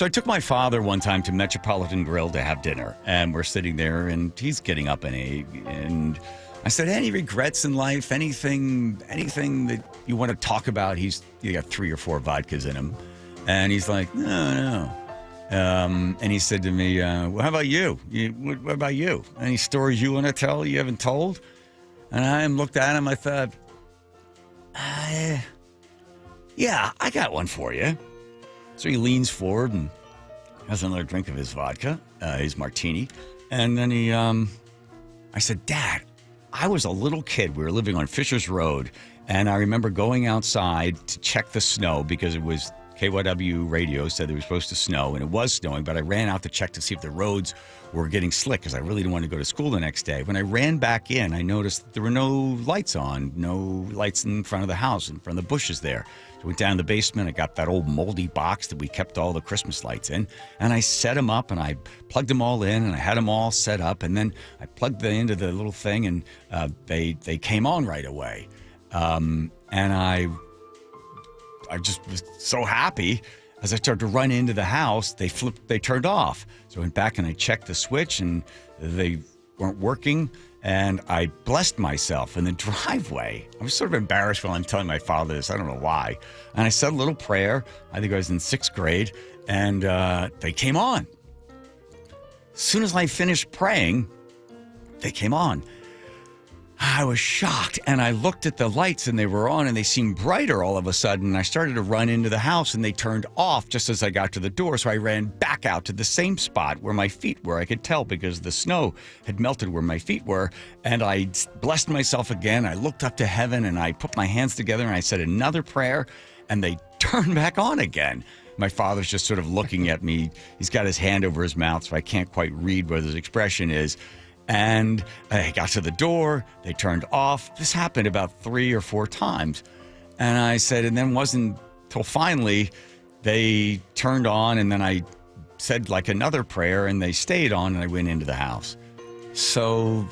So I took my father one time to Metropolitan Grill to have dinner, and we're sitting there, and he's getting up and I said, any regrets in life? Anything that you want to talk about? You got 3 or 4 vodkas in him, and he's like, no. And he said to me, well, how about you? What about you? Any stories you want to tell you haven't told? And I looked at him. I thought, yeah, I got one for you. So he leans forward and has another drink of his vodka, his martini. And then I said, Dad, I was a little kid. We were living on Fisher's Road. And I remember going outside to check the snow because it was KYW radio said it was supposed to snow, and it was snowing. But I ran out to check to see if the roads were getting slick because I really didn't want to go to school the next day. When I ran back in, I noticed that there were no lights on, no lights in front of the house, in front of the bushes there. So I went down to the basement. I got that old moldy box that we kept all the Christmas lights in, and I set them up, and I plugged them all in, and I had them all set up, and then I plugged them into the little thing, and they came on right away. And I just was so happy. As I started to run into the house, they turned off. So I went back and I checked the switch, and they weren't working. And I blessed myself in the driveway. I was sort of embarrassed while I'm telling my father this. I don't know why. And I said a little prayer. I think I was in 6th grade. And they came on. As soon as I finished praying, they came on. I was shocked, and I looked at the lights, and they were on, and they seemed brighter all of a sudden. And I started to run into the house, and they turned off just as I got to the door. So I ran back out to the same spot where my feet were. I could tell because the snow had melted where my feet were. And I blessed myself again. I looked up to heaven, and I put my hands together, and I said another prayer, and they turned back on again. My father's just sort of looking at me. He's got his hand over his mouth, so I can't quite read what his expression is. And I got to the door, they turned off. This happened about 3 or 4 times. And I said, and then wasn't till finally they turned on, and then I said like another prayer, and they stayed on, and I went into the house. So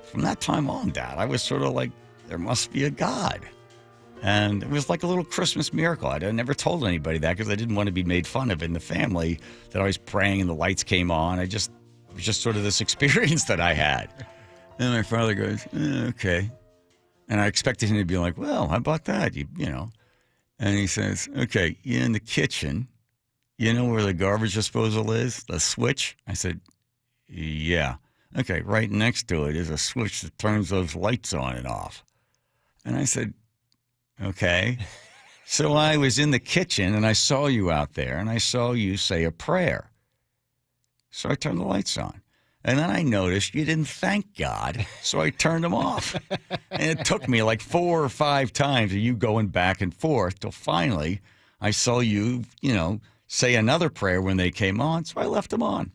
from that time on, Dad, I was sort of like, there must be a God. And it was like a little Christmas miracle. I never told anybody that because I didn't want to be made fun of in the family that I was praying and the lights came on. It was just sort of this experience that I had. And my father goes, okay. And I expected him to be like, well, how about that? You know. And he says, okay, you're in the kitchen. You know where the garbage disposal is? The switch? I said, yeah. Okay, right next to it is a switch that turns those lights on and off. And I said, okay. So I was in the kitchen, and I saw you out there, and I saw you say a prayer. So I turned the lights on. And then I noticed you didn't thank God, so I turned them off. And it took me like 4 or 5 times of you going back and forth till finally I saw you, say another prayer when they came on, so I left them on.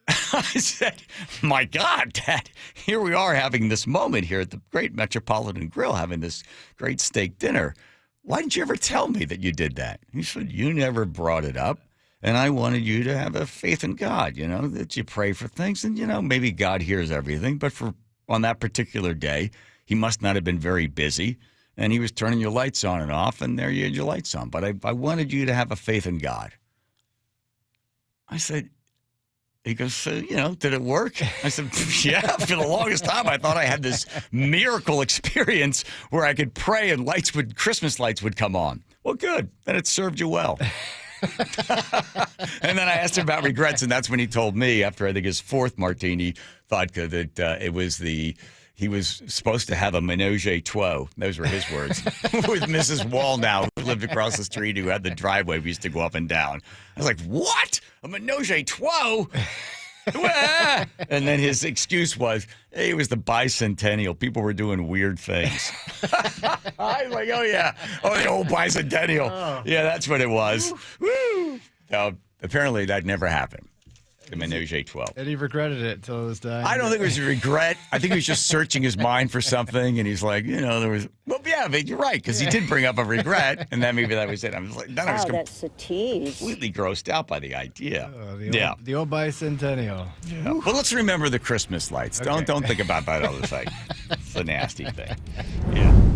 I said, my God, Dad, here we are having this moment here at the great Metropolitan Grill, having this great steak dinner. Why didn't you ever tell me that you did that? He said, you never brought it up. And I wanted you to have a faith in God, that you pray for things. And, maybe God hears everything. But on that particular day, he must not have been very busy. And he was turning your lights on and off. And there you had your lights on. But I wanted you to have a faith in God. I said, he goes, so, did it work? I said, yeah, for the longest time, I thought I had this miracle experience where I could pray and Christmas lights would come on. Well, good. Then it served you well. And then I asked him about regrets, and that's when he told me, after I think his 4th martini vodka, that he was supposed to have a menage a trois. Those were his words. With Mrs. Wallnow, who lived across the street, who had the driveway we used to go up and down. I was like, what? A menage a trois? And then his excuse was, hey, it was the bicentennial. People were doing weird things. I was like, oh, yeah. Oh, the old bicentennial. Oh. Yeah, that's what it was. Woo! Now, apparently that never happened. The menage a trois. And he regretted it until it was done. I don't think it was a regret. I think he was just searching his mind for something, and he's like, there was. Well, yeah, but you're right, because he did bring up a regret, and then maybe that was it. I was like, then I was that's a tease. Completely grossed out by the idea. The old bicentennial. Yeah. Well, let's remember the Christmas lights. Okay. Don't think about that other thing. It's a nasty thing. Yeah.